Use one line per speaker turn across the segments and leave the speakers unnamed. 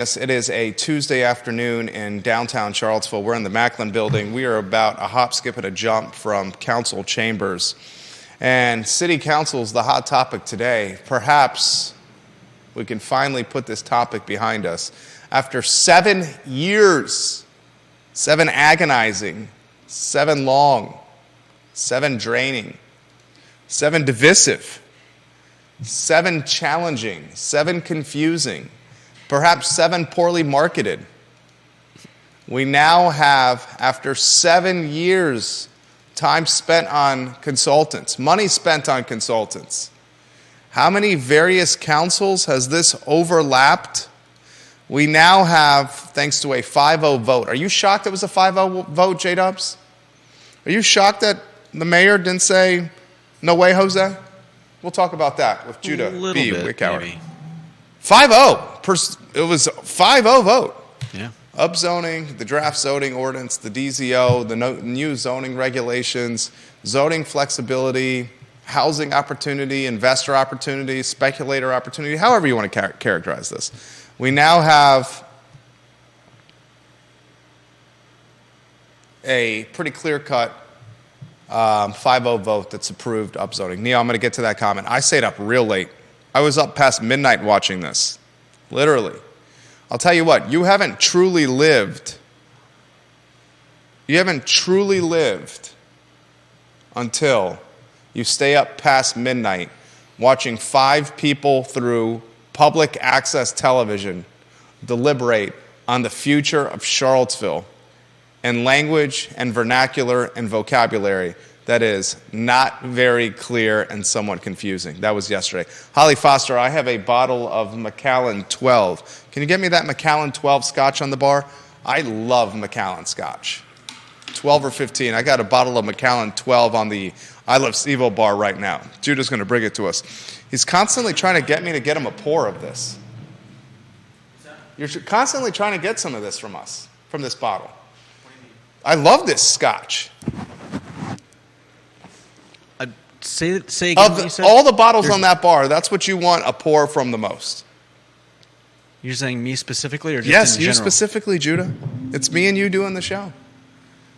Yes, it is a Tuesday afternoon in downtown Charlottesville. We're in the Macklin building. We are about a hop, skip, and a jump from council chambers. And city council is the hot topic today. Perhaps we can finally put this topic behind us. After 7 years, 7 agonizing, 7 long, 7 draining, 7 divisive, 7 challenging, 7 confusing, perhaps 7 poorly marketed. We now have, after 7 years, time spent on consultants, money spent on consultants. How many various councils has this overlapped? We now have, thanks to a 5-0 vote. Are you shocked it was a 5-0 vote, J-Dubs? Are you shocked that the mayor didn't say, no way, Jose? We'll talk about that with Judah B. Wickower. 5-0. It was a 5-0 vote.
Yeah.
Upzoning, the draft zoning ordinance, the DZO, the new zoning regulations, zoning flexibility, housing opportunity, investor opportunity, speculator opportunity, however you want to characterize this. We now have a pretty clear-cut 5-0 vote that's approved upzoning. Neil, I'm going to get to that comment. I stayed up real late. I was up past midnight watching this, literally. I'll tell you what, you haven't truly lived until you stay up past midnight watching 5 people through public access television deliberate on the future of Charlottesville in language and vernacular and vocabulary that is not very clear and somewhat confusing. That was yesterday. Holly Foster, I have a bottle of Macallan 12. Can you get me that Macallan 12 scotch on the bar? I love Macallan scotch. 12 or 15. I got a bottle of Macallan 12 on the I Love CVille bar right now. Judah's going to bring it to us. He's constantly trying to get me to get him a pour of this. You're constantly trying to get some of this from us, from this bottle. I love this scotch.
Say again what you said?
All the bottles on that bar, that's what you want a pour from the most.
You're saying me specifically or just
yes,
in general?
Yes, you specifically, Judah. It's me and you doing the show.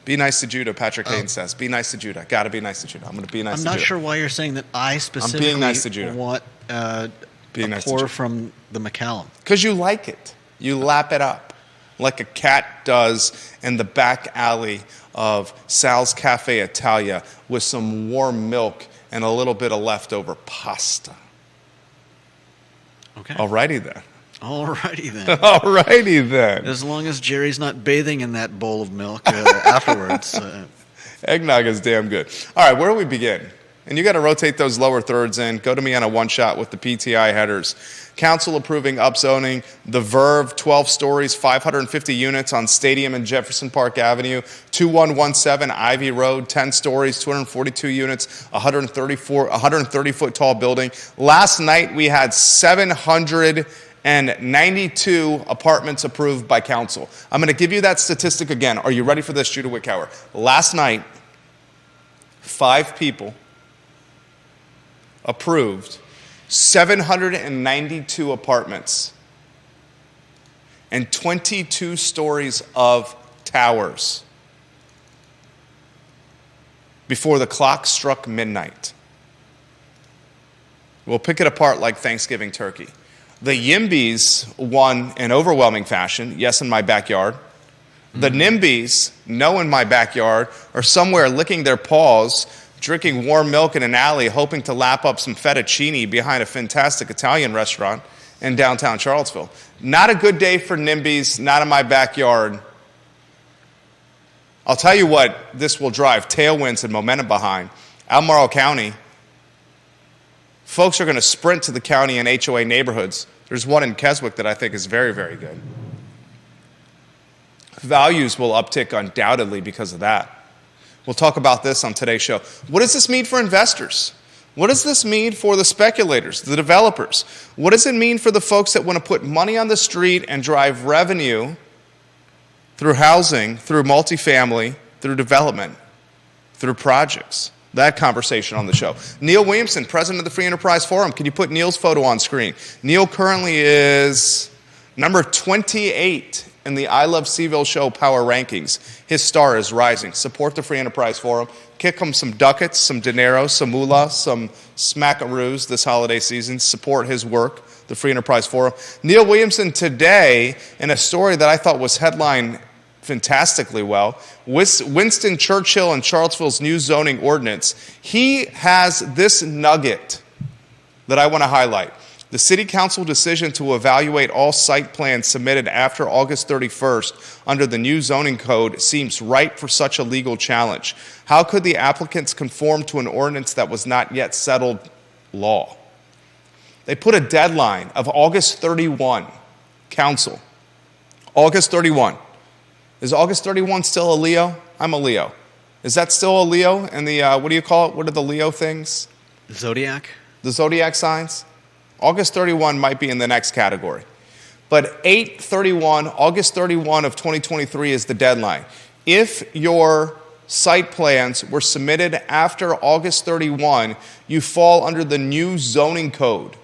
Be nice to Judah, Patrick Haynes says. Be nice to Judah. Got to be nice to Judah. I'm going to be nice to Judah.
I'm not sure why you're saying that I specifically
being nice to Judah.
Want a pour from the Macallan.
Because you like it. You lap it up like a cat does in the back alley of Sal's Cafe Italia with some warm milk and a little bit of leftover pasta.
Okay.
Alrighty then. Alrighty then.
As long as Jerry's not bathing in that bowl of milk afterwards.
Eggnog is damn good. All right, where do we begin? And you got to rotate those lower thirds in. Go to me on a one-shot with the PTI headers. Council approving upzoning. The Verve, 12 stories, 550 units on Stadium and Jefferson Park Avenue. 2117 Ivy Road, 10 stories, 242 units, 130-foot tall building. Last night we had 792 apartments approved by council. I'm going to give you that statistic again. Are you ready for this, Judah Wickower? Last night, 5 people approved 792 apartments and 22 stories of towers before the clock struck midnight. We'll pick it apart like Thanksgiving turkey. The YIMBYs won in overwhelming fashion, yes, in my backyard. The NIMBYs, no, in my backyard, are somewhere licking their paws, drinking warm milk in an alley, hoping to lap up some fettuccine behind a fantastic Italian restaurant in downtown Charlottesville. Not a good day for NIMBYs, not in my backyard. I'll tell you what this will drive tailwinds and momentum behind. Albemarle County, folks are going to sprint to the county and HOA neighborhoods. There's one in Keswick that I think is very, very good. Values will uptick undoubtedly because of that. We'll talk about this on today's show. What does this mean for investors? What does this mean for the speculators, the developers? What does it mean for the folks that want to put money on the street and drive revenue through housing, through multifamily, through development, through projects? That conversation on the show. Neil Williamson, president of the Free Enterprise Forum. Can you put Neil's photo on screen? Neil currently is Number 28 in the I Love CVille Show Power Rankings. His star is rising. Support the Free Enterprise Forum. Kick him some ducats, some dinero, some moolah, some smackaroos this holiday season. Support his work, the Free Enterprise Forum. Neil Williamson today, in a story that I thought was headlined fantastically well, Winston Churchill and Charlottesville's new zoning ordinance. He has this nugget that I want to highlight. The City Council decision to evaluate all site plans submitted after August 31st under the new zoning code seems ripe for such a legal challenge. How could the applicants conform to an ordinance that was not yet settled law? They put a deadline of August 31, Council. August 31. Is August 31 still a Leo? I'm a Leo. Is that still a Leo? And the, what do you call it? What are the Leo things?
Zodiac?
The zodiac signs? August 31 might be in the next category. But 8/31, August 31 of 2023 is the deadline. If your site plans were submitted after August 31, you fall under the new zoning code.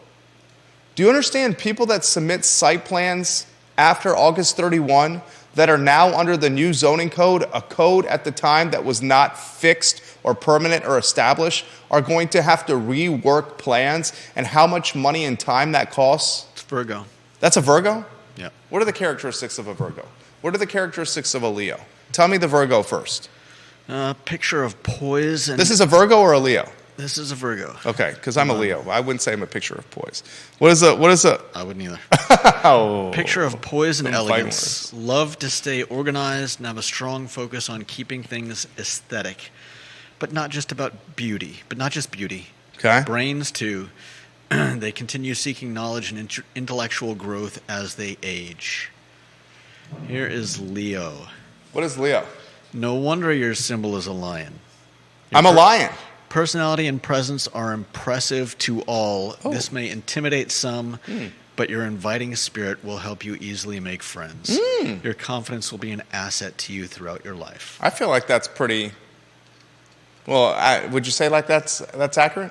Do you understand people that submit site plans after August 31 that are now under the new zoning code, a code at the time that was not fixed or permanent or established, are going to have to rework plans, and how much money and time that costs?
It's Virgo.
That's a Virgo?
Yeah.
What are the characteristics of a Virgo? What are the characteristics of a Leo? Tell me the Virgo first.
Picture of poise. And
This is a Virgo or a Leo?
This is a Virgo.
Okay, because I'm a Leo. I wouldn't say I'm a picture of poise. What is a?
I wouldn't either.
Oh.
Picture of poise and
Some fighting
elegance. Love to stay organized and have a strong focus on keeping things aesthetic. But not just beauty.
Okay.
Brains, too. They continue seeking knowledge and intellectual growth as they age. Here is Leo.
What is Leo?
No wonder your symbol is a lion.
I'm a lion.
Personality and presence are impressive to all.
Oh.
This may intimidate some, but your inviting spirit will help you easily make friends. Your confidence will be an asset to you throughout your life.
I feel like that's pretty. Well, would you say like that's accurate?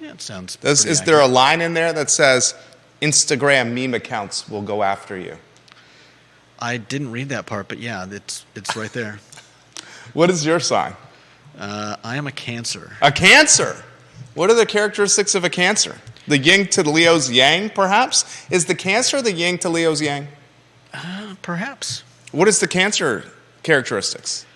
Yeah, it sounds.
Is there a line in there that says Instagram meme accounts will go after you?
I didn't read that part, but yeah, it's right there.
What is your sign?
I am a Cancer.
A Cancer. What are the characteristics of a Cancer? The yin to Leo's yang, perhaps? Is the Cancer the yin to Leo's yang?
Perhaps.
What is the Cancer characteristics?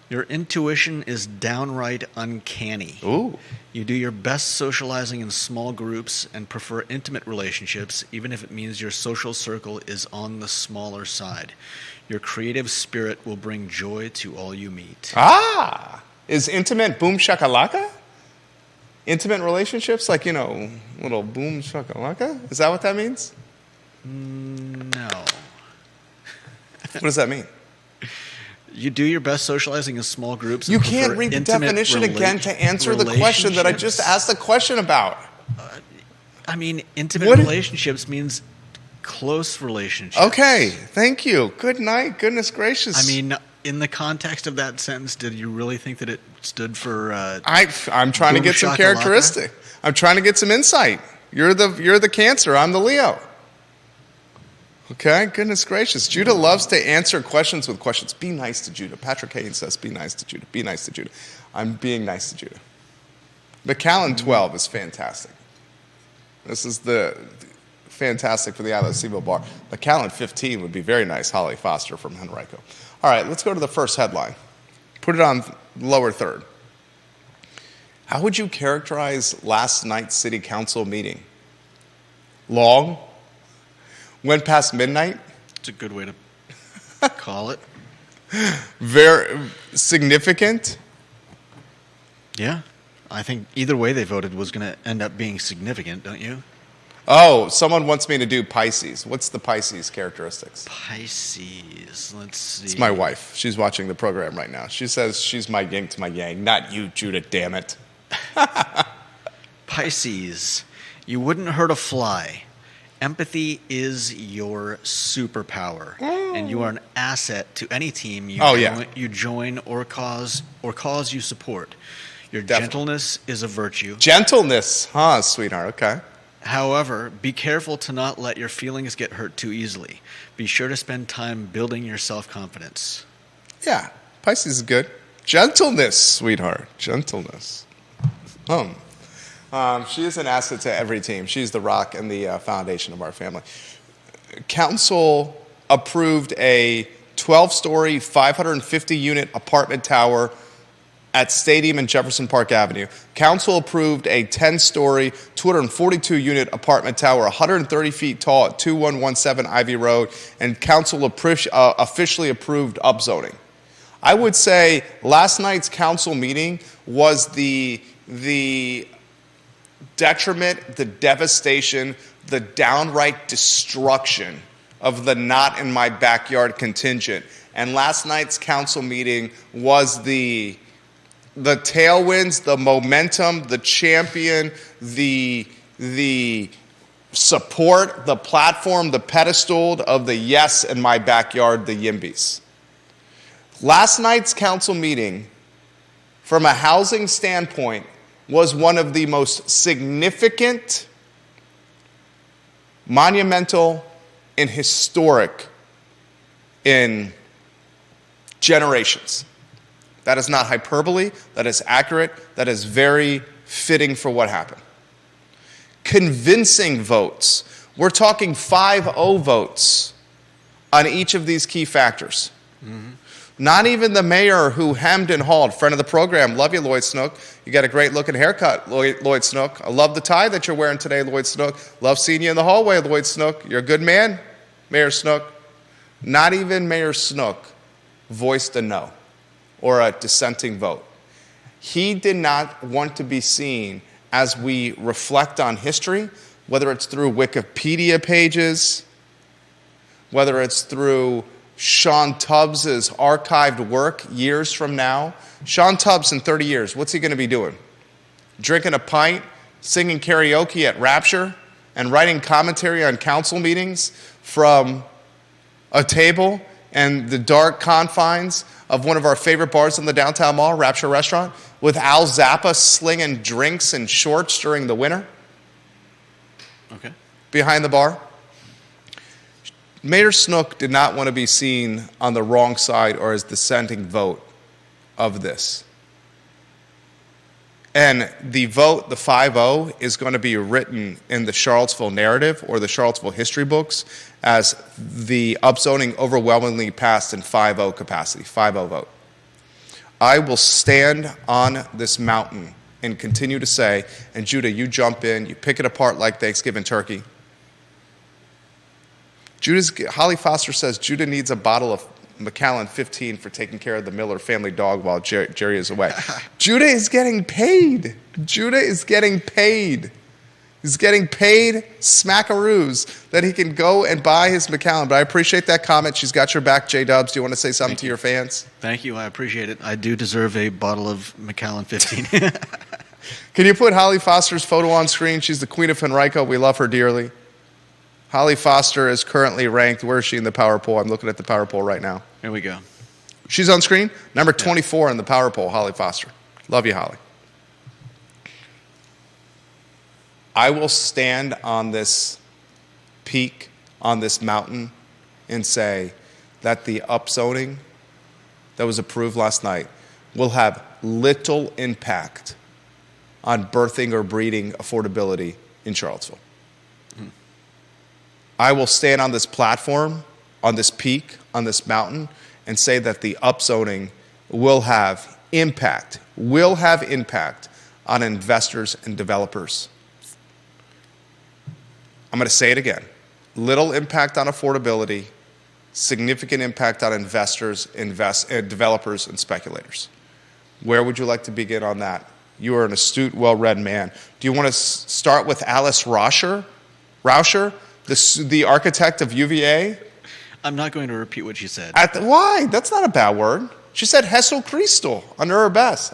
Your intuition is downright uncanny.
Ooh.
You do your best socializing in small groups and prefer intimate relationships, even if it means your social circle is on the smaller side. Your creative spirit will bring joy to all you meet.
Ah! Is intimate boom shakalaka? Intimate relationships? Like, little boom shakalaka? Is that what that means?
No.
What does that mean?
You do your best socializing in small groups.
You can't read the definition again to answer the question that I just asked the question about.
Intimate relationships means close relationships.
Okay, thank you. Good night. Goodness gracious.
In the context of that sentence, did you really think that it stood for?
I'm trying to get some characteristic. I'm trying to get some insight. You're the Cancer. I'm the Leo. Okay, goodness gracious. Judah loves to answer questions with questions. Be nice to Judah. Patrick Haynes says, be nice to Judah. Be nice to Judah. I'm being nice to Judah. McAllen 12 is fantastic. This is the fantastic for the I Love CVille bar. McAllen 15 would be very nice. Holly Foster from Henrico. All right, let's go to the first headline. Put it on lower third. How would you characterize last night's city council meeting? Long? Went past midnight?
It's a good way to call it.
Very significant?
Yeah. I think either way they voted was going to end up being significant, don't you?
Oh, someone wants me to do Pisces. What's the Pisces characteristics?
Pisces. Let's see.
It's my wife. She's watching the program right now. She says she's my yin to my yang. Not you, Judah, damn it.
Pisces. You wouldn't hurt a fly. Empathy is your superpower, and you are an asset to any team you join or cause you support. Your gentleness is a virtue.
Gentleness, huh, sweetheart? Okay.
However, be careful to not let your feelings get hurt too easily. Be sure to spend time building your self-confidence.
Yeah, Pisces is good. Gentleness, sweetheart. Gentleness. She is an asset to every team. She's the rock and the foundation of our family. Council approved a 12-story, 550-unit apartment tower at Stadium and Jefferson Park Avenue. Council approved a 10-story, 242-unit apartment tower, 130 feet tall at 2117 Ivy Road, and council officially approved upzoning. I would say last night's council meeting was the detriment, the devastation, the downright destruction of the not in my backyard contingent. And last night's council meeting was the tailwinds, the momentum, the champion, the support, the platform, the pedestal of the yes in my backyard, the YIMBYs. Last night's council meeting, from a housing standpoint, was one of the most significant, monumental, and historic in generations. That is not hyperbole. That is accurate. That is very fitting for what happened. Convincing votes. We're talking 5-0 votes on each of these key factors. Mm-hmm. Not even the mayor who hemmed and hawed, friend of the program. Love you, Lloyd Snook. You got a great looking haircut, Lloyd Snook. I love the tie that you're wearing today, Lloyd Snook. Love seeing you in the hallway, Lloyd Snook. You're a good man, Mayor Snook. Not even Mayor Snook voiced a no or a dissenting vote. He did not want to be seen as we reflect on history, whether it's through Wikipedia pages, whether it's through Sean Tubbs' archived work years from now. Sean Tubbs in 30 years, what's he going to be doing? Drinking a pint, singing karaoke at Rapture, and writing commentary on council meetings from a table and the dark confines of one of our favorite bars in the downtown mall, Rapture Restaurant, with Al Zappa slinging drinks and shorts during the winter?
Okay.
Behind the bar? Mayor Snook did not want to be seen on the wrong side or as dissenting vote of this. And the vote, the 5-0, is going to be written in the Charlottesville narrative or the Charlottesville history books as the upzoning overwhelmingly passed in 5-0 capacity, 5-0 vote. I will stand on this mountain and continue to say, and Judah, you jump in, you pick it apart like Thanksgiving turkey. Holly Foster says Judah needs a bottle of Macallan 15 for taking care of the Miller family dog while Jerry is away. Judah is getting paid. Judah is getting paid. He's getting paid smackaroos that he can go and buy his Macallan. But I appreciate that comment. She's got your back, J-Dubs. Do you want to say something to your fans?
Thank you. I appreciate it. I do deserve a bottle of Macallan 15.
Can you put Holly Foster's photo on screen? She's the queen of Henrico. We love her dearly. Holly Foster is currently ranked. Where is she in the power poll? I'm looking at the power poll right now.
Here we go.
She's on screen. Number 24 in the power poll, Holly Foster. Love you, Holly. I will stand on this peak, on this mountain, and say that the upzoning that was approved last night will have little impact on birthing or breeding affordability in Charlottesville. I will stand on this platform, on this peak, on this mountain, and say that the upzoning will have impact on investors and developers. I'm going to say it again. Little impact on affordability, significant impact on investors, developers, and speculators. Where would you like to begin on that? You are an astute, well-read man. Do you want to start with Alice Rauscher? The architect of UVA?
I'm not going to repeat what she said.
Why? That's not a bad word. She said Hessel Christo under her breath.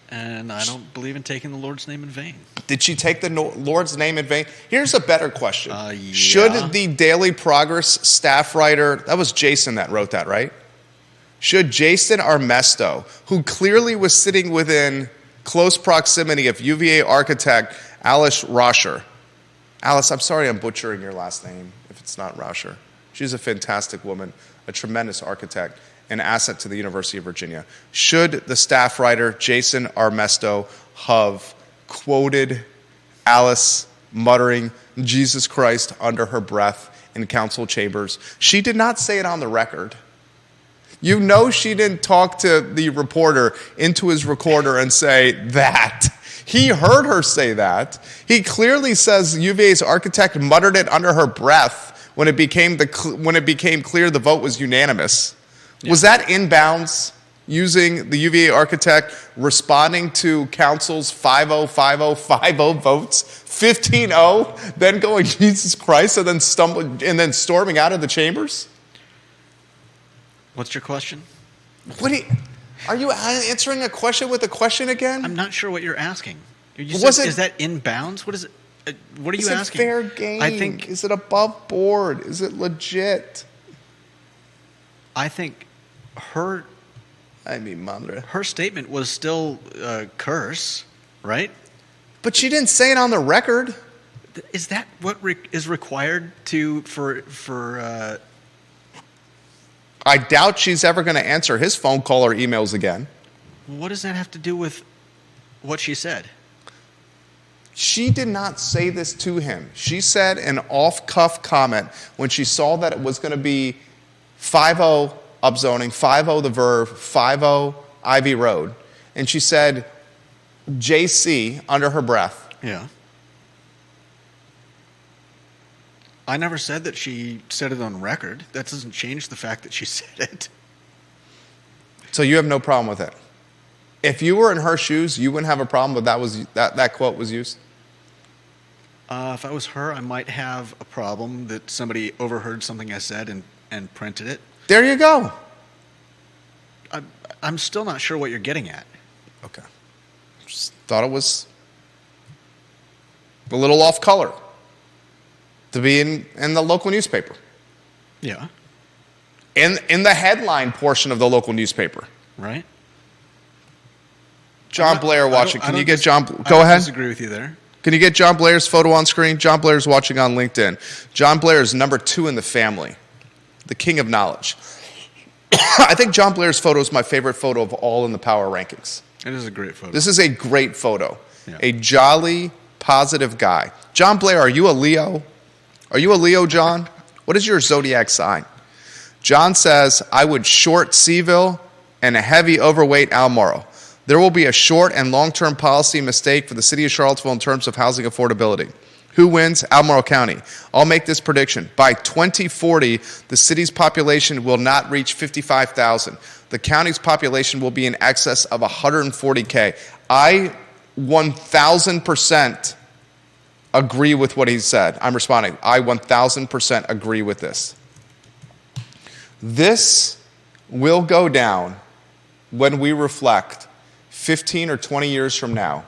And I don't believe in taking the Lord's name in vain.
Did she take the Lord's name in vain? Here's a better question.
Yeah.
Should the Daily Progress staff writer, that was Jason that wrote that, right? Should Jason Armesto, who clearly was sitting within close proximity of UVA architect Alice Rauscher, Alice, I'm sorry I'm butchering your last name if it's not Rauscher. She's a fantastic woman, a tremendous architect, an asset to the University of Virginia. Should the staff writer, Jason Armesto, have quoted Alice muttering Jesus Christ under her breath in council chambers? She did not say it on the record. You know she didn't talk to the reporter into his recorder and say that. He heard her say that. He clearly says UVA's architect muttered it under her breath when it became clear the vote was unanimous. Yeah. Was that inbounds, using the UVA architect responding to council's 5-0, 5-0, 5-0 votes, 15-0, then going Jesus Christ, and then storming out of the chambers?
What's your question?
Are you answering a question with a question again?
I'm not sure what you're asking. Is that in bounds? What is it? What are you asking?
Is it fair game? Is it above board? Is it legit?
I think her statement was still curse, right?
But she didn't say it on the record.
Is that what is required for?
I doubt she's ever going to answer his phone call or emails again.
What does that have to do with what she said?
She did not say this to him. She said an off-cuff comment when she saw that it was going to be 5-0 Upzoning, 5-0 the Verve, 5-0 Ivy Road. And she said JC under her breath.
Yeah. I never said that she said it on record. That doesn't change the fact that she said it.
So you have no problem with it? If you were in her shoes, you wouldn't have a problem with that quote was used?
If I was her, I might have a problem that somebody overheard something I said and printed it.
There you go.
I'm still not sure what you're getting at.
Okay. Just thought it was a little off color to be in the local newspaper.
Yeah.
In the headline portion of the local newspaper.
Right.
John Blair watching. Can you get John? Go ahead.
I disagree with you there.
Can you get John Blair's photo on screen? John Blair's watching on LinkedIn. John Blair is number 2 in the family, the king of knowledge. I think John Blair's photo is my favorite photo of all in the power rankings.
It is a great photo.
This is a great photo.
Yeah.
A jolly, positive guy. John Blair, are you a Leo? Are you a Leo, John? What is your zodiac sign? John says, I would short CVille and a heavy overweight Almaro. There will be a short and long-term policy mistake for the city of Charlottesville in terms of housing affordability. Who wins? Albemarle County. I'll make this prediction. By 2040, the city's population will not reach 55,000. The county's population will be in excess of 140K. I 1,000% agree with what he said. I'm responding. I 1,000% agree with this. This will go down when we reflect 15 or 20 years from now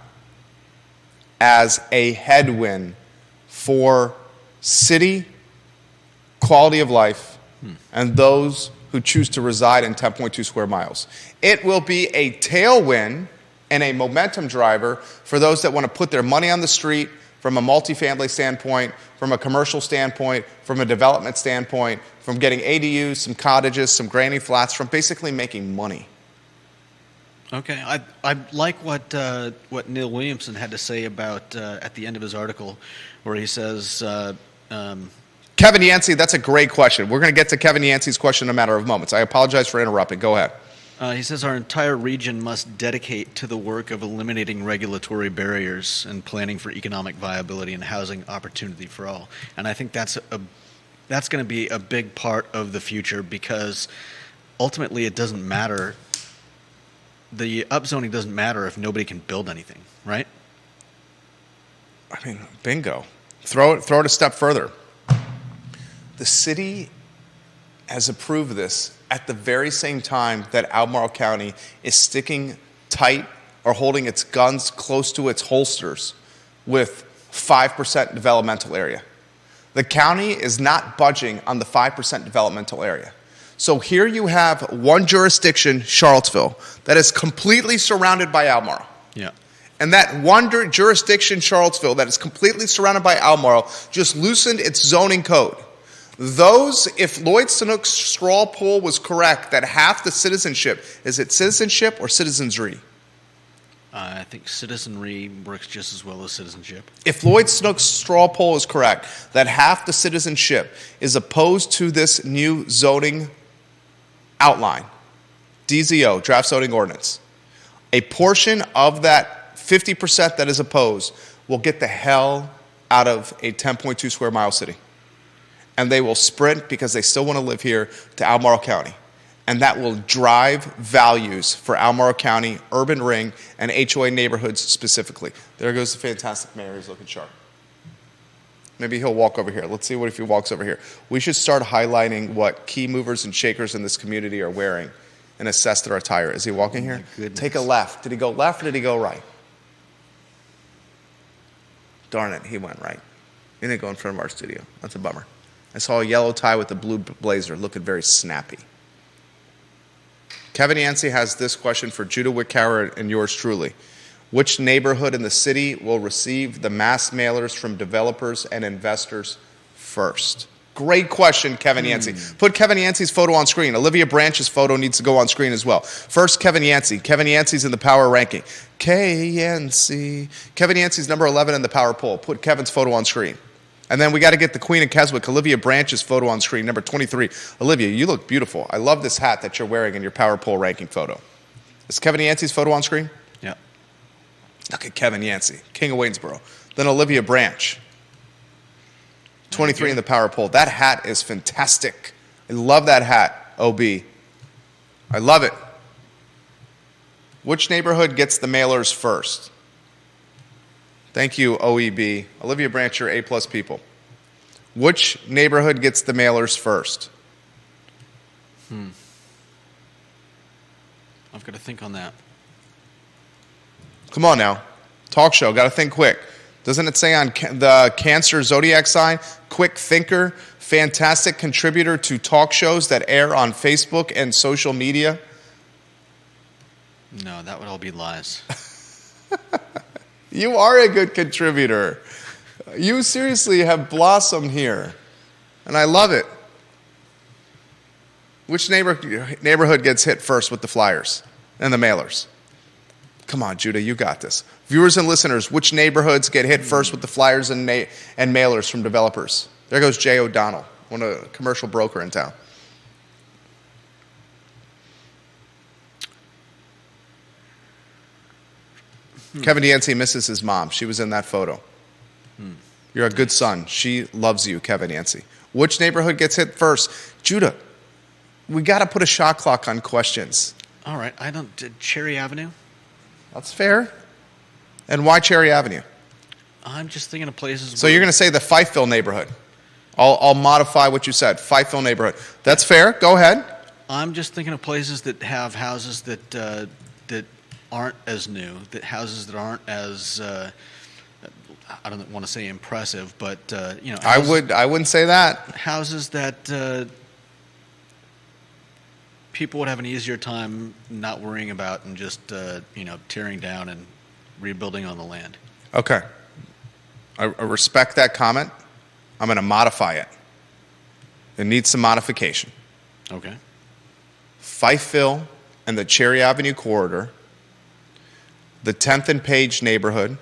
as a headwind for city quality of life and those who choose to reside in 10.2 square miles. It will be a tailwind and a momentum driver for those that want to put their money on the street from a multifamily standpoint, from a commercial standpoint, from a development standpoint, from getting ADUs, some cottages, some granny flats, from basically making money.
Okay, I like what Neil Williamson had to say about at the end of his article, where he says,
Kevin Yancey, that's a great question. We're going to get to Kevin Yancey's question in a matter of moments. I apologize for interrupting. Go ahead.
He says our entire region must dedicate to the work of eliminating regulatory barriers and planning for economic viability and housing opportunity for all. And I think that's going to be a big part of the future, because ultimately it doesn't matter. The upzoning doesn't matter if nobody can build anything, right?
I mean, bingo. Throw it a step further. The city has approved this at the very same time that Albemarle County is sticking tight or holding its guns close to its holsters with 5% developmental area. The county is not budging on the 5% developmental area. So here you have one jurisdiction, Charlottesville, that is completely surrounded by Albemarle.
Yeah.
And that one jurisdiction, Charlottesville, that is completely surrounded by Albemarle, just loosened its zoning code. If Lloyd Sanook's straw poll was correct, that half the citizenship, is it citizenship or citizenry?
I think citizenry works just as well as citizenship.
If Lloyd Sanook's straw poll is correct, that half the citizenship is opposed to this new zoning outline, DZO, draft zoning ordinance, a portion of that 50% that is opposed will get the hell out of a 10.2 square mile city. And they will sprint, because they still want to live here, to Albemarle County. And that will drive values for Albemarle County, urban ring, and HOA neighborhoods specifically. There goes the fantastic mayor. He's looking sharp. Maybe he'll walk over here. Let's see if he walks over here. We should start highlighting what key movers and shakers in this community are wearing and assess their attire. Is he walking here? Take a left. Did he go left or did he go right? Darn it, he went right. He didn't go in front of our studio. That's a bummer. I saw a yellow tie with a blue blazer looking very snappy. Kevin Yancey has this question for Judah Wickower and yours truly. Which neighborhood in the city will receive the mass mailers from developers and investors first? Great question, Kevin Yancey. Put Kevin Yancey's photo on screen. Olivia Branch's photo needs to go on screen as well. First, Kevin Yancey. Kevin Yancey's in the power ranking. K-Yancey. Kevin Yancey's number 11 in the power poll. Put Kevin's photo on screen. And then we got to get the Queen of Keswick, Olivia Branch's photo on screen, number 23. Olivia, you look beautiful. I love this hat that you're wearing in your power poll ranking photo. Is Kevin Yancey's photo on screen?
Yeah.
Look at Kevin Yancey, King of Waynesboro. Then Olivia Branch, 23 in the power poll. That hat is fantastic. I love that hat, OB. I love it. Which neighborhood gets the mailers first? Thank you, OEB. Olivia Branch, you're A-plus people. Which neighborhood gets the mailers first?
I've got to think on that.
Come on now. Talk show. Got to think quick. Doesn't it say on the Cancer zodiac sign, quick thinker, fantastic contributor to talk shows that air on Facebook and social media?
No, that would all be lies.
You are a good contributor. You seriously have blossomed here, and I love it. Which neighborhood gets hit first with the flyers and the mailers? Come on, Judah, you got this. Viewers and listeners, which neighborhoods get hit first with the flyers and mailers from developers? There goes Jay O'Donnell, a commercial broker in town. Kevin Yancey misses his mom. She was in that photo. You're a good son. She loves you, Kevin Yancey. Which neighborhood gets hit first? Judah, we got to put a shot clock on questions.
All right. Cherry Avenue?
That's fair. And why Cherry Avenue?
I'm just thinking of places.
So you're going to say the Fifeville neighborhood. I'll modify what you said. Fifeville neighborhood. That's fair. Go ahead.
I'm just thinking of places that have houses that aren't as new, that houses that aren't as I don't want to say impressive, but houses,
I wouldn't say that.
Houses that people would have an easier time not worrying about and just tearing down and rebuilding on the land.
Okay. I respect that comment. I'm going to modify it. It needs some modification.
Okay.
Fifeville and the Cherry Avenue corridor, the 10th and Page neighborhood,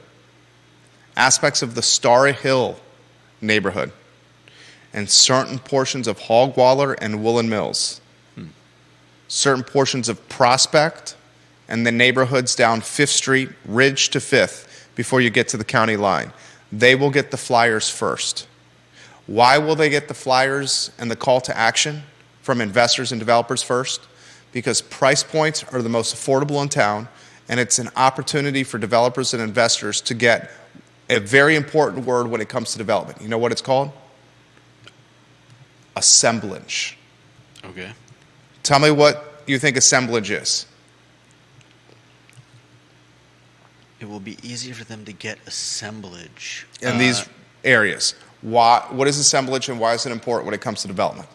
aspects of the Star Hill neighborhood, and certain portions of Hogwaller and Woolen Mills, certain portions of Prospect, and the neighborhoods down 5th Street, Ridge to 5th, before you get to the county line. They will get the flyers first. Why will they get the flyers and the call to action from investors and developers first? Because price points are the most affordable in town, and it's an opportunity for developers and investors to get a very important word when it comes to development. You know what it's called? Assemblage.
Okay.
Tell me what you think assemblage is.
It will be easier for them to get assemblage.
In these areas. What is assemblage and why is it important when it comes to development?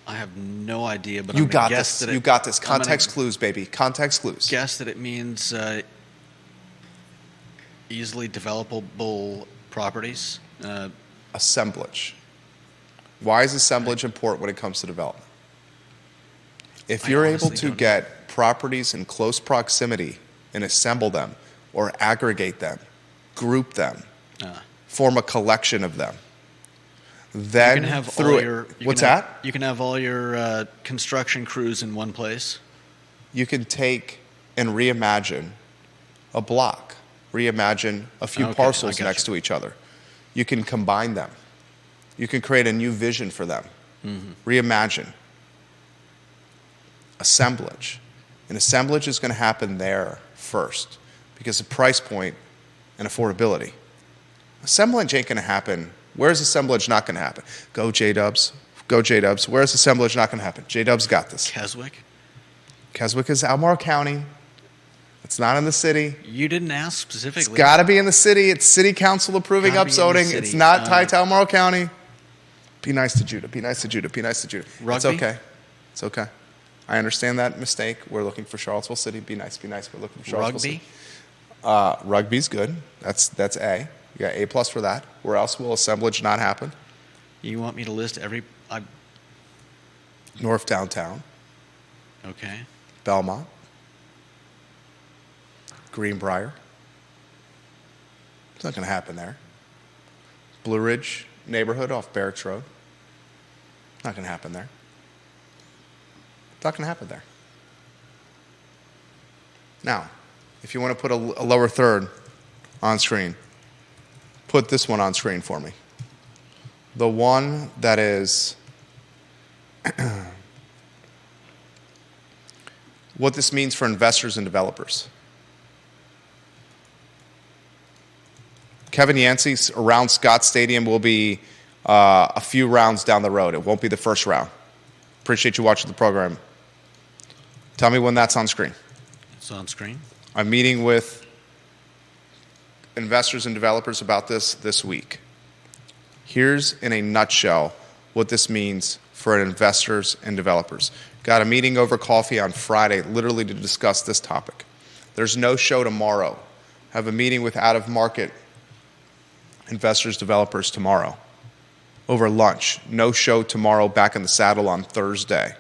I have no idea, but
you
I'm
got
gonna guess
this.
that
You got this. Context clues, baby. Context clues.
Guess that it means Easily developable properties.
Assemblage. Why is assemblage important when it comes to development? If you're able to get properties in close proximity and assemble them or aggregate them, group them, form a collection of them, then
you can have
through
all
it,
your,
what's that?
You can have all your construction crews in one place.
You can take and reimagine a block, reimagine a few parcels next to each other. You can combine them. You can create a new vision for them. Reimagine. Assemblage. And assemblage is going to happen there first because of price point and affordability. Assemblage ain't going to happen. Where's assemblage not going to happen? Go J-Dubs. Go J-Dubs. Where's assemblage not going to happen? J-Dubs got this.
Keswick?
Keswick is Albemarle County. It's not in the city.
You didn't ask specifically.
It's got to be in the city. It's city council approving upzoning. It's not tied to Albemarle County. Be nice to Judah. Be nice to Judah. Be nice to Judah.
Rugby?
It's okay. It's okay. I understand that mistake. We're looking for Charlottesville City. Be nice. Be nice. We're looking for Charlottesville
Rugby?
City. Rugby's good. That's A. You got A+ for that. Where else will assemblage not happen?
You want me to list every...
North Downtown.
Okay.
Belmont. Greenbrier. It's not going to happen there. Blue Ridge neighborhood off Barracks Road. Not going to happen there. It's not going to happen there. Now, if you want to put a lower third on screen, put this one on screen for me. The one that is what this means for investors and developers. Kevin Yancey around Scott Stadium will be a few rounds down the road. It won't be the first round. Appreciate you watching the program. Tell me when that's on screen.
It's on screen.
I'm meeting with investors and developers about this week. Here's in a nutshell what this means for investors and developers. Got a meeting over coffee on Friday literally to discuss this topic. There's no show tomorrow. Have a meeting with out-of-market investors, developers tomorrow. Over lunch. No show tomorrow. Back in the saddle on Thursday.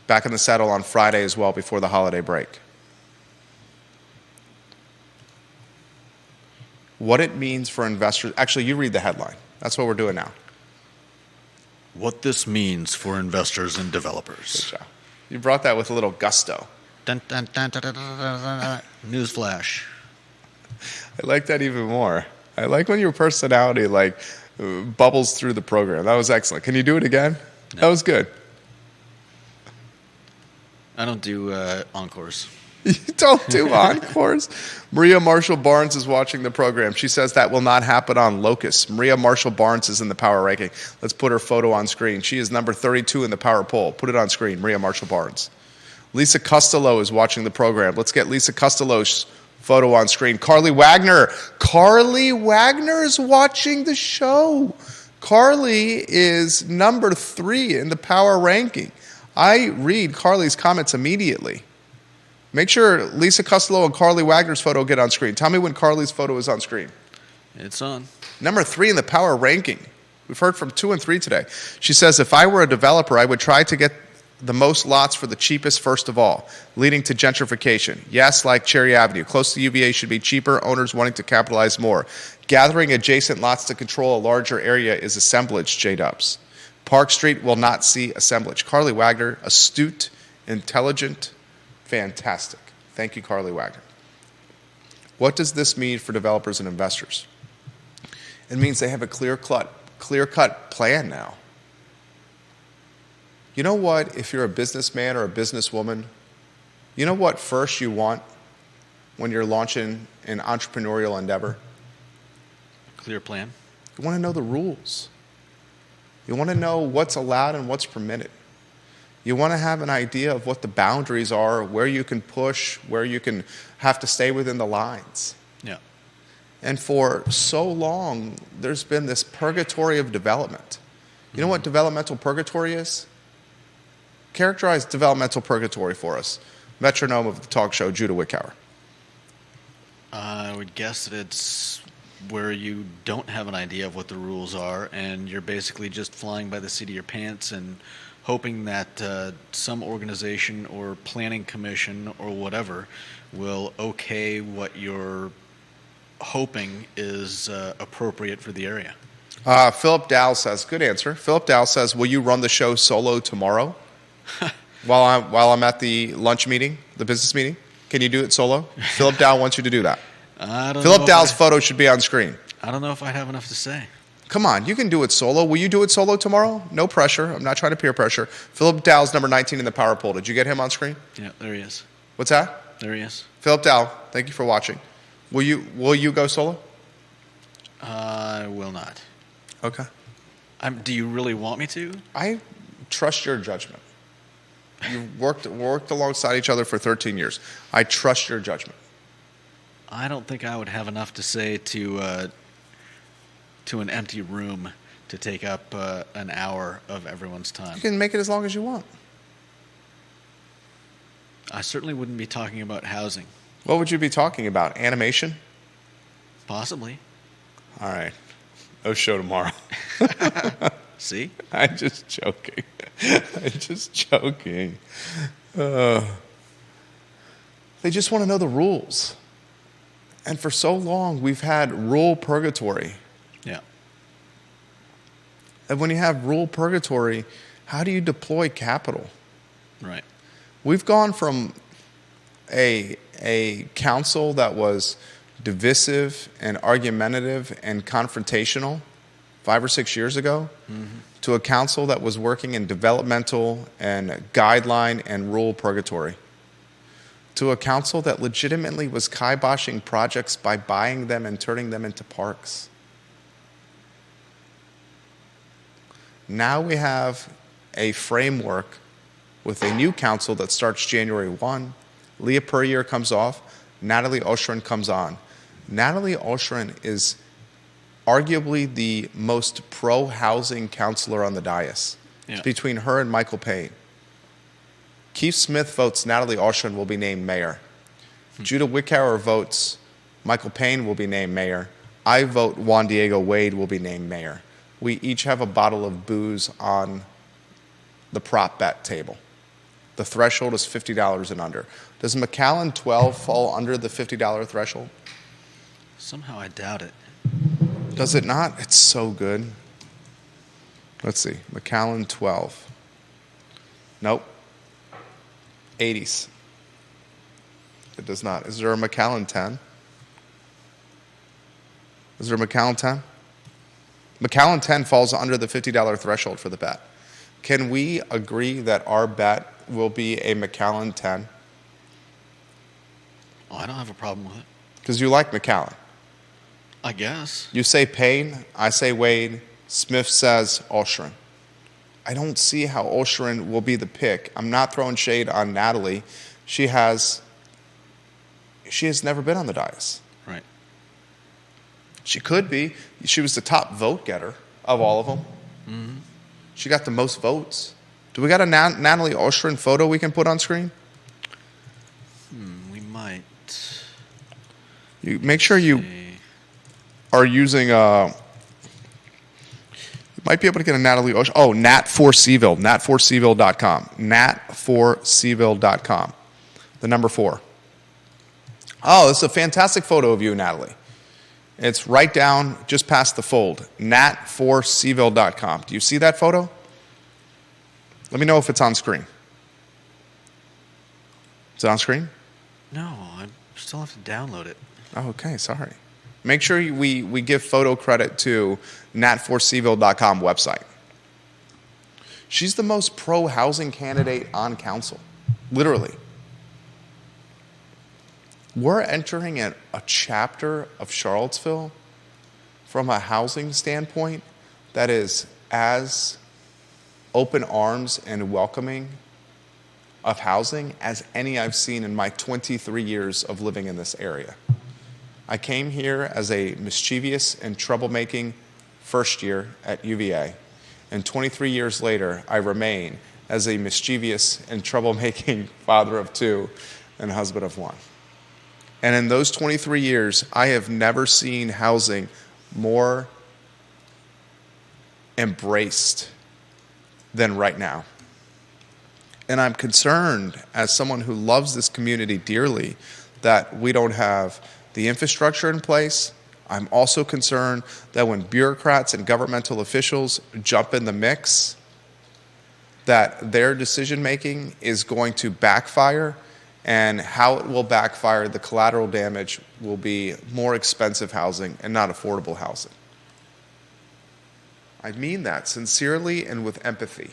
Back in the saddle on Friday as well before the holiday break. What it means for investors. Actually, you read the headline. That's what we're doing now.
What this means for investors and developers.
Good job. You brought that with a little gusto.
Dun, dun, dun, dun, dun, dun, dun, dun. Newsflash.
I like that even more. I like when your personality bubbles through the program. That was excellent. Can you do it again? No. That was good.
I don't do encores.
You don't do encores? Maria Marshall Barnes is watching the program. She says that will not happen on Locust. Maria Marshall Barnes is in the power ranking. Let's put her photo on screen. She is number 32 in the power poll. Put it on screen, Maria Marshall Barnes. Lisa Costello is watching the program. Let's get Lisa Costello's photo on screen. Carly Wagner. Carly Wagner is watching the show. Carly is number 3 in the power ranking. I read Carly's comments immediately. Make sure Lisa Costello and Carly Wagner's photo get on screen. Tell me when Carly's photo is on screen.
It's on.
Number 3 in the power ranking. We've heard from 2 and 3 today. She says, if I were a developer, I would try to get the most lots for the cheapest first of all, leading to gentrification. Yes, like Cherry Avenue. Close to UVA should be cheaper, owners wanting to capitalize more. Gathering adjacent lots to control a larger area is assemblage, J-Dubs. Park Street will not see assemblage. Carly Wagner, astute, intelligent, fantastic. Thank you, Carly Wagner. What does this mean for developers and investors? It means they have a clear-cut plan now. You know what, if you're a businessman or a businesswoman, you know what first you want when you're launching an entrepreneurial endeavor?
Clear plan.
You want to know the rules. You want to know what's allowed and what's permitted. You want to have an idea of what the boundaries are, where you can push, where you can have to stay within the lines.
Yeah.
And for so long, there's been this purgatory of development. You know what developmental purgatory is? Characterize developmental purgatory for us. Metronome of the talk show, Judah Wickower.
would guess that it's where you don't have an idea of what the rules are, and you're basically just flying by the seat of your pants and hoping that some organization or planning commission or whatever will okay what you're hoping is appropriate for the area.
Philip Dow says, good answer. Philip Dow says, will you run the show solo tomorrow while I'm at the lunch meeting, the business meeting? Can you do it solo? Philip Dow wants you to do that. Philip Dow's photo should be on screen.
I don't know if I have enough to say.
Come on, you can do it solo. Will you do it solo tomorrow? No pressure. I'm not trying to peer pressure. Philip Dow's number 19 in the power poll. Did you get him on screen?
Yeah, there he is.
What's that?
There he is.
Philip Dow, thank you for watching. Will you go solo?
I will not.
Okay.
Do you really want me to?
I trust your judgment. You've worked alongside each other for 13 years. I trust your judgment.
I don't think I would have enough to say to an empty room to take up an hour of everyone's time.
You can make it as long as you want.
I certainly wouldn't be talking about housing.
What would you be talking about? Animation?
Possibly.
All right. No show tomorrow.
See?
I'm just joking. I'm just joking. They just want to know the rules. And for so long, we've had rule purgatory.
Yeah.
And when you have rule purgatory, how do you deploy capital?
Right.
We've gone from a council that was divisive and argumentative and confrontational 5 or 6 years ago to a council that was working in developmental and guideline and rule purgatory, to a council that legitimately was kiboshing projects by buying them and turning them into parks. Now we have a framework with a new council that starts January 1. Leah Puryear comes off. Natalie Oshrin comes on. Natalie Oshrin is arguably the most pro-housing counselor on the dais.
Yeah.
It's between her and Michael Payne. Keith Smith votes Natalie Oshrin will be named mayor. Judah Wickhauer votes Michael Payne will be named mayor. I vote Juan Diego Wade will be named mayor. We each have a bottle of booze on the prop bet table. The threshold is $50 and under. Does Macallan 12 fall under the $50 threshold?
Somehow I doubt it.
Does it not? It's so good. Let's see. Macallan 12. Nope. 80s. It does not. Is there a Macallan 10? Is there a Macallan 10? Macallan 10 falls under the $50 threshold for the bet. Can we agree that our bet will be a Macallan 10?
Oh, I don't have a problem with it.
Because you like Macallan.
I guess.
You say Payne, I say Wade, Smith says Oshrin. I don't see how Oshrin will be the pick. I'm not throwing shade on Natalie. She has never been on the dais.
Right.
She could be. She was the top vote getter of all of them.
Mm-hmm.
She got the most votes. Do we got a Natalie Oshrin photo we can put on screen?
We might.
You make sure you are using you might be able to get a Natalie Oshrin. Oh, Nat4CVille, nat4cville.com. Nat4cville.com. The number 4. Oh, this is a fantastic photo of you, Natalie. It's right down, just past the fold. Nat4cville.com. Do you see that photo? Let me know if it's on screen. Is it on screen?
No, I still have to download it.
Oh, okay, sorry. Make sure we give photo credit to nat4cville.com website. She's the most pro-housing candidate on council, literally. We're entering a chapter of Charlottesville from a housing standpoint that is as open arms and welcoming of housing as any I've seen in my 23 years of living in this area. I came here as a mischievous and troublemaking first year at UVA, and 23 years later, I remain as a mischievous and troublemaking father of 2 and husband of 1. And in those 23 years, I have never seen housing more embraced than right now. And I'm concerned, as someone who loves this community dearly, that we don't have the infrastructure in place. I'm also concerned that when bureaucrats and governmental officials jump in the mix, that their decision-making is going to backfire, and how it will backfire, the collateral damage will be more expensive housing and not affordable housing. I mean that sincerely and with empathy.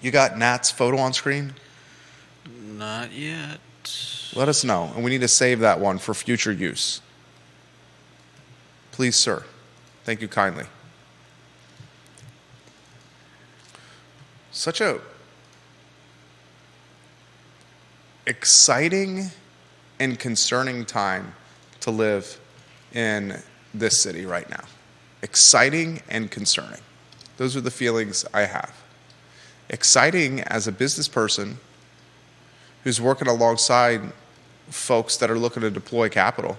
You got Nat's photo on screen?
Not yet.
Let us know, and we need to save that one for future use. Please, sir. Thank you kindly. Such a exciting and concerning time to live in this city right now. Exciting and concerning. Those are the feelings I have. Exciting as a business person who's working alongside folks that are looking to deploy capital.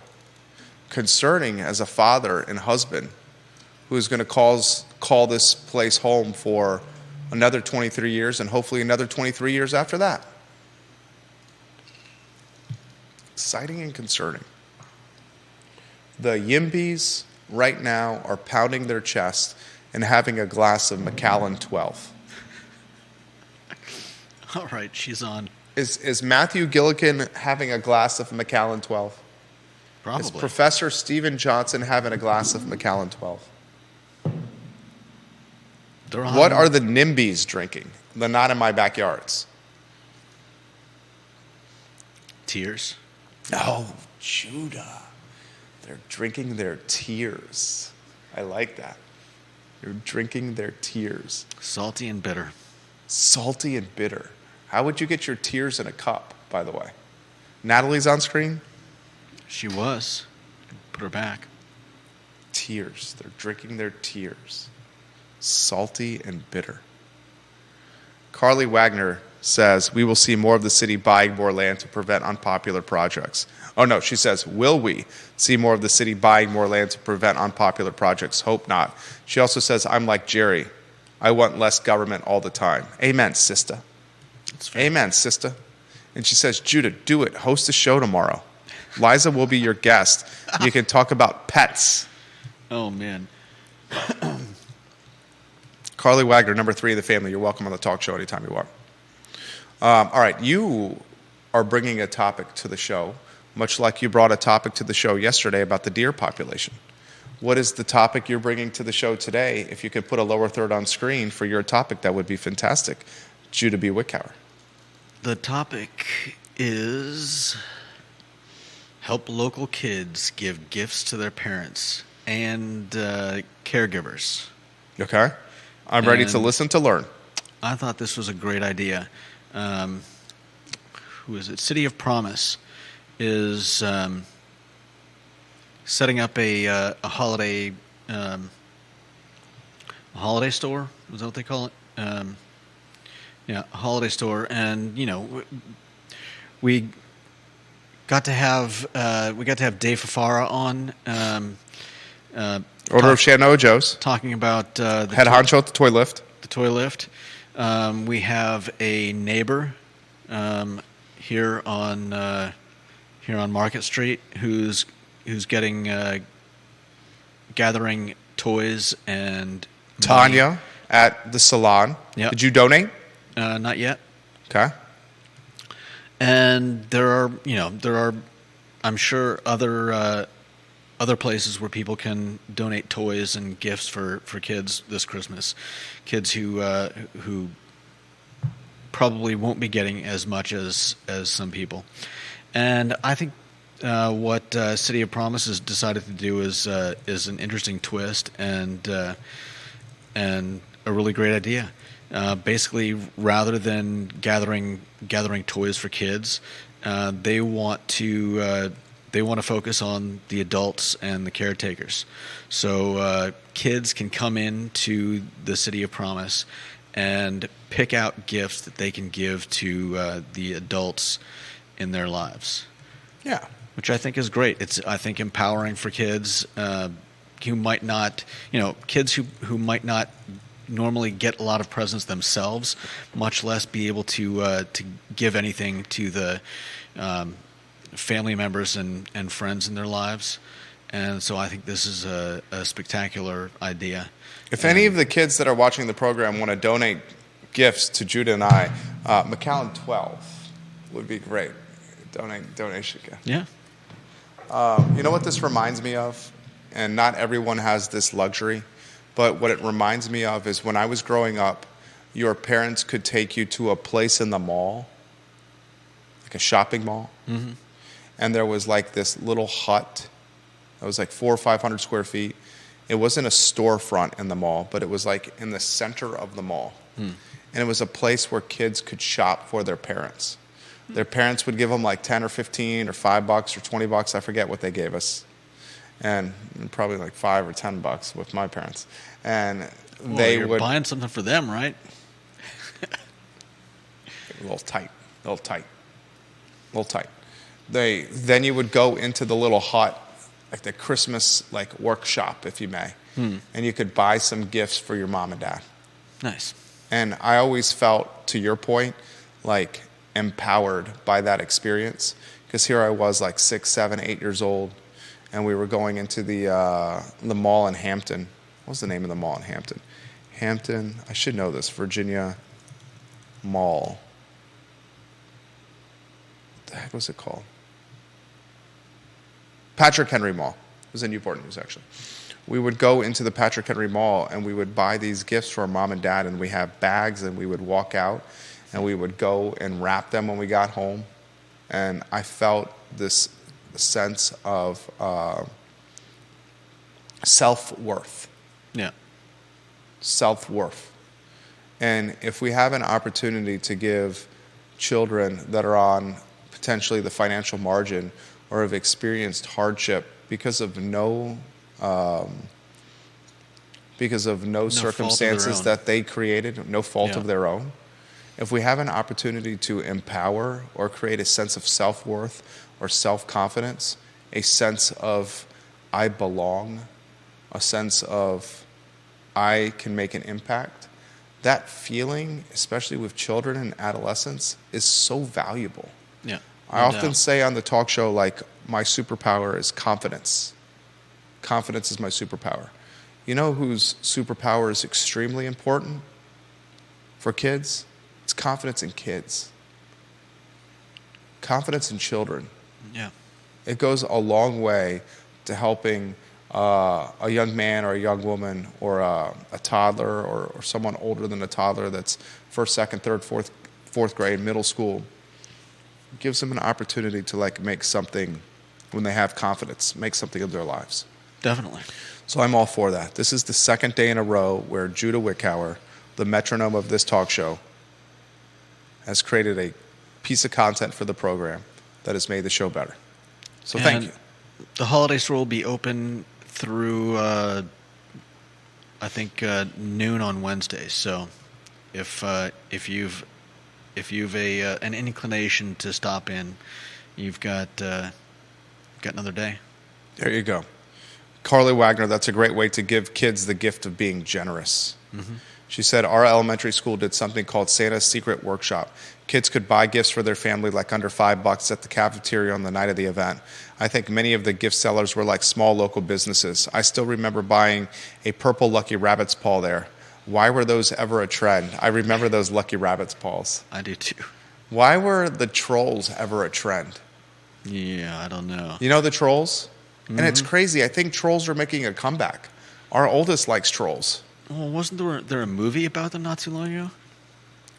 Concerning as a father and husband who is going to call this place home for another 23 years and hopefully another 23 years after that. Exciting and concerning. The YIMBYs right now are pounding their chest and having a glass of Macallan 12.
All right, she's on.
Is Matthew Gillikin having a glass of Macallan 12?
Probably.
Is Professor Stephen Johnson having a glass of Macallan 12? What are the NIMBYs drinking? The not in my backyards.
Tears.
No, Judah. They're drinking their tears. I like that. They're drinking their tears.
Salty and bitter.
Salty and bitter. How would you get your tears in a cup, by the way? Natalie's on screen?
She was. Put her back.
Tears. They're drinking their tears. Salty and bitter. Carly Wagner says, we will see more of the city buying more land to prevent unpopular projects. Oh, no, she says, will we see more of the city buying more land to prevent unpopular projects? Hope not. She also says, I'm like Jerry. I want less government all the time. Amen, sister. Amen, sister. And she says, Judah, do it. Host a show tomorrow. Liza will be your guest. You can talk about pets.
Oh, man.
Carly Wagner, number 3 in the family. You're welcome on the talk show anytime you want. All right, you are bringing a topic to the show, much like you brought a topic to the show yesterday about the deer population. What is the topic you're bringing to the show today? If you could put a lower third on screen for your topic, that would be fantastic. Judah B. Wickhauer.
The topic is help local kids give gifts to their parents and caregivers.
Okay. I'm ready to listen to learn.
I thought this was a great idea. Who is it? City of Promise is setting up a holiday store. Is that what they call it? Yeah, a holiday store, and we got to have Dave Fafara on.
Order of Shannon Joe's.
Talking about the
head honcho at the toy lift.
The toy lift. We have a neighbor here on Market Street who's gathering toys and
Tanya
money.
At the salon.
Yep.
Did you donate?
Not yet.
Okay.
And there are, I'm sure, other places where people can donate toys and gifts for kids this Christmas. Kids who probably won't be getting as much as some people. And I think what City of Promise has decided to do is an interesting twist and a really great idea. Basically, rather than gathering toys for kids, they want to focus on the adults and the caretakers. So kids can come in to the City of Promise and pick out gifts that they can give to the adults in their lives.
Yeah.
Which I think is great. It's, I think, empowering for kids who might not, kids who might not normally get a lot of presents themselves, much less be able to give anything to the family members and friends in their lives. And so I think this is a spectacular idea.
If any of the kids that are watching the program want to donate gifts to Judah and I, McAllen 12 would be great. Donation gift.
Yeah.
You know what this reminds me of? And not everyone has this luxury, but what it reminds me of is when I was growing up, your parents could take you to a place in the mall, like a shopping mall,
Mm-hmm.
and there was like this little hut that was like 400 or 500 square feet. It wasn't a storefront in the mall, but it was like in the center of the mall. And it was a place where kids could shop for their parents. Their parents would give them like 10 or 15 or $5 or $20. I forget what they gave us. And probably like $5 or $10 with my parents. And
You're buying something for them, right?
A little tight. Then you would go into the little hut, like the Christmas like workshop, if you may. And you could buy some gifts for your mom and dad.
Nice.
And I always felt, to your point, like empowered by that experience. Because here I was like 6, 7, 8 years old, and we were going into the mall in Hampton. What was the name of the mall in Hampton? Hampton, I should know this, Virginia Mall. What the heck was it called? Patrick Henry Mall. It was in Newport News, actually. We would go into the Patrick Henry Mall, and we would buy these gifts for our mom and dad, and we have bags, and we would walk out, and we would go and wrap them when we got home. And I felt this sense of self-worth.
Yeah.
Self-worth. And if we have an opportunity to give children that are on potentially the financial margin or have experienced hardship because of no circumstances that they created, no fault of their own, if we have an opportunity to empower or create a sense of self-worth or self-confidence, a sense of I belong, a sense of I can make an impact, that feeling, especially with children and adolescents, is so valuable.
Yeah.
I often say on the talk show, like, my superpower is confidence. Confidence is my superpower. You know whose superpower is extremely important for kids? It's confidence in kids. Confidence in children.
Yeah.
It goes a long way to helping a young man or a young woman or a toddler or someone older than a toddler that's first, second, third, fourth grade, middle school. It gives them an opportunity to like make something when they have confidence, make something of their lives.
Definitely.
So I'm all for that. This is the second day in a row where Judah Wickhauer, the metronome of this talk show, has created a piece of content for the program that has made the show better. So thank you.
The holiday store will be open through, I think, noon on Wednesdays. So if you've an inclination to stop in, you've got another day.
There you go. Carly Wagner, that's a great way to give kids the gift of being generous. Mm-hmm. She said, our elementary school did something called Santa's Secret Workshop. Kids could buy gifts for their family like under $5 at the cafeteria on the night of the event. I think many of the gift sellers were like small local businesses. I still remember buying a purple Lucky Rabbit's paw there. Why were those ever a trend? I remember those Lucky Rabbit's paws.
I do too.
Why were the trolls ever a trend?
Yeah, I don't know.
You know the trolls? Mm-hmm. And it's crazy. I think trolls are making a comeback. Our oldest likes trolls.
Well, wasn't there a movie about them not too long ago?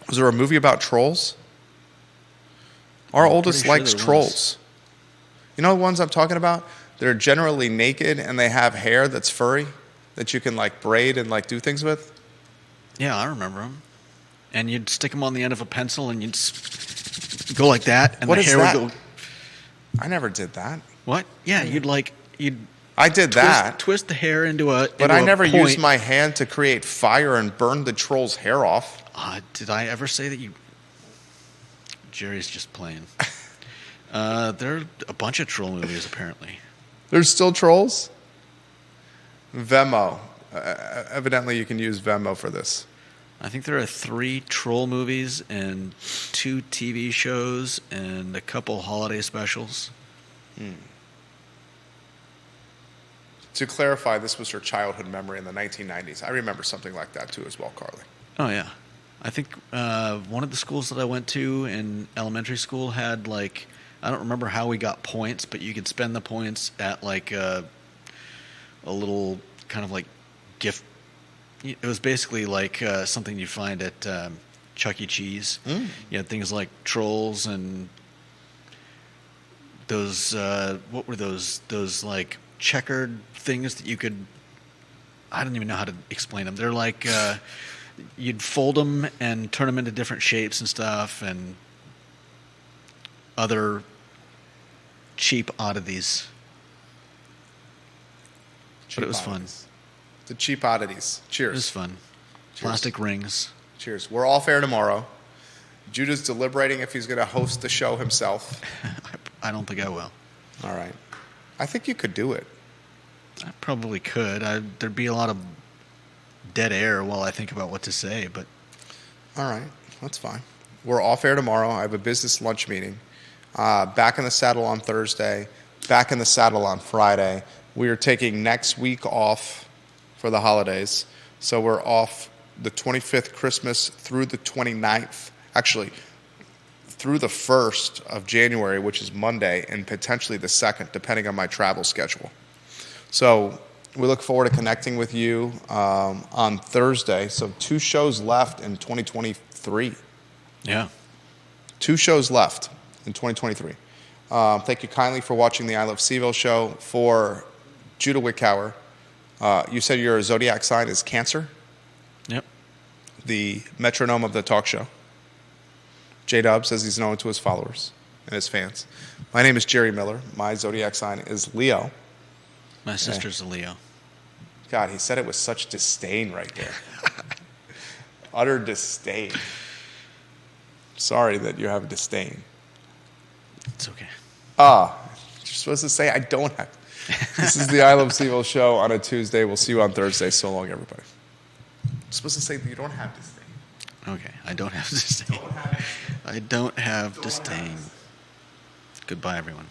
Was there a movie about trolls? Our oldest likes trolls. You know the ones I'm talking about? They're generally naked and they have hair that's furry that you can like braid and like do things with.
Yeah, I remember them. And you'd stick them on the end of a pencil and you'd go like that, and
what
the hair
that?
would go.
I never did that.
What? Yeah,
I did that.
Twist the hair into a.
But I never used my hand to create fire and burn the troll's hair off.
Did I ever say that you... Jerry's just playing. There are a bunch of troll movies, apparently.
There's still trolls? Venmo. Evidently, you can use Venmo for this.
I think there are 3 troll movies and 2 TV shows and a couple holiday specials.
To clarify, this was her childhood memory in the 1990s. I remember something like that too as well, Carly.
Oh, yeah. I think one of the schools that I went to in elementary school had, like, I don't remember how we got points, but you could spend the points at, like, a little kind of, like, gift. It was basically like something you find at Chuck E. Cheese. You had things like trolls and those, what were those, like, checkered things that you could, I don't even know how to explain them. They're like, you'd fold them and turn them into different shapes and stuff, and other cheap oddities. But it was fun.
The cheap oddities. Cheers.
It was fun.
Cheers.
Plastic rings.
Cheers. We're off air tomorrow. Judah's deliberating if he's going to host the show himself.
I don't think I will.
All right. I think you could do it.
I probably could. There'd be a lot of dead air while I think about what to say, but...
All right. That's fine. We're off air tomorrow. I have a business lunch meeting. Back in the saddle on Thursday. Back in the saddle on Friday. We are taking next week off for the holidays. So we're off the 25th Christmas through the 29th. Actually, through the 1st of January, which is Monday, and potentially the 2nd, depending on my travel schedule. So we look forward to connecting with you on Thursday. So 2 shows left in 2023.
Yeah.
2 shows left in 2023. Thank you kindly for watching the I Love CVille show. For Judah Wickhauer, you said your zodiac sign is Cancer?
Yep.
The metronome of the talk show. J-Dub says he's known to his followers and his fans. My name is Jerry Miller. My zodiac sign is Leo.
My sister's a Leo.
God, he said it with such disdain right there. Utter disdain. Sorry that you have disdain.
It's okay.
You're supposed to say I don't have. This is the I Love CVille show on a Tuesday. We'll see you on Thursday. So long, everybody. You're supposed to say that you don't have disdain.
Okay, I don't have disdain. I don't have disdain. Goodbye, everyone.